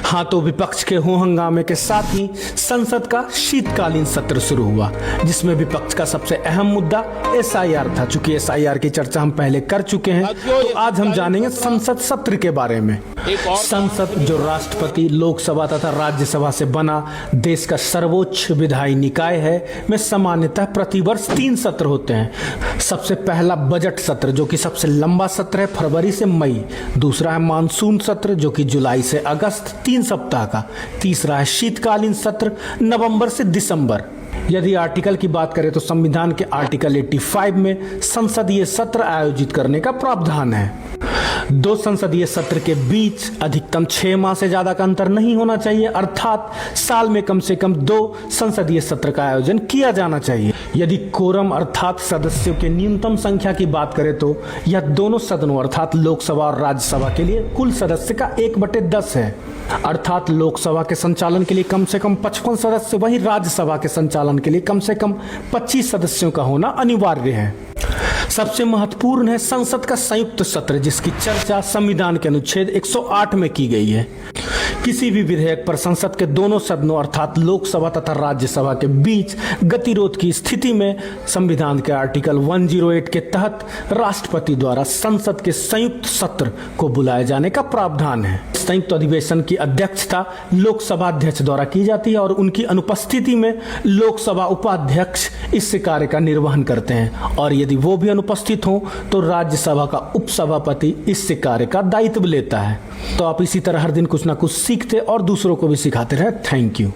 हाँ, तो विपक्ष के हो हंगामे के साथ ही संसद का शीतकालीन सत्र शुरू हुआ, जिसमें विपक्ष का सबसे अहम मुद्दा एसआईआर था। चूंकि एसआईआर की चर्चा हम पहले कर चुके हैं, तो आज हम जानेंगे संसद सत्र के बारे में। संसद, जो राष्ट्रपति, लोकसभा तथा राज्यसभा से बना देश का सर्वोच्च विधायी निकाय है, में सामान्यतः प्रतिवर्ष 3 सत्र होते हैं। सबसे पहला बजट सत्र, जो कि सबसे लंबा सत्र है, फरवरी से मई। दूसरा है मानसून सत्र, जो कि जुलाई से अगस्त, 3 सप्ताह का। तीसरा है शीतकालीन सत्र, नवंबर से दिसंबर। यदि आर्टिकल की बात करें तो संविधान के आर्टिकल 85 में संसदीय सत्र आयोजित करने का प्रावधान है। 2 संसदीय सत्र के बीच अधिकतम 6 माह से ज्यादा का अंतर नहीं होना चाहिए, अर्थात साल में कम से कम 2 संसदीय सत्र का आयोजन किया जाना चाहिए। यदि कोरम अर्थात सदस्यों के न्यूनतम संख्या की बात करें तो यह दोनों सदनों अर्थात लोकसभा और राज्यसभा के लिए कुल सदस्य का 1/10 है, अर्थात लोकसभा के संचालन के लिए कम से कम 55 सदस्य, वहीं राज्यसभा के संचालन के लिए कम से कम 25 सदस्यों का होना अनिवार्य है। सबसे महत्वपूर्ण है संसद का संयुक्त सत्र, जिसकी चर्चा संविधान के अनुच्छेद 108 में की गई है। किसी भी विधेयक पर संसद के दोनों सदनों अर्थात लोकसभा तथा राज्यसभा के बीच गतिरोध की स्थिति में संविधान के आर्टिकल 108 के तहत राष्ट्रपति द्वारा संसद के संयुक्त सत्र को बुलाए जाने का प्रावधान है। संयुक्त अधिवेशन की अध्यक्षता लोकसभा अध्यक्ष द्वारा की जाती है और उनकी अनुपस्थिति में लोकसभा उपाध्यक्ष इस कार्य का निर्वहन करते हैं, और यदि वो भी अनुपस्थित हो तो राज्यसभा का उपसभापति इस कार्य का दायित्व लेता है। तो आप इसी तरह हर दिन कुछ ना कुछ सीखते और दूसरों को भी सिखाते रहे। Thank you.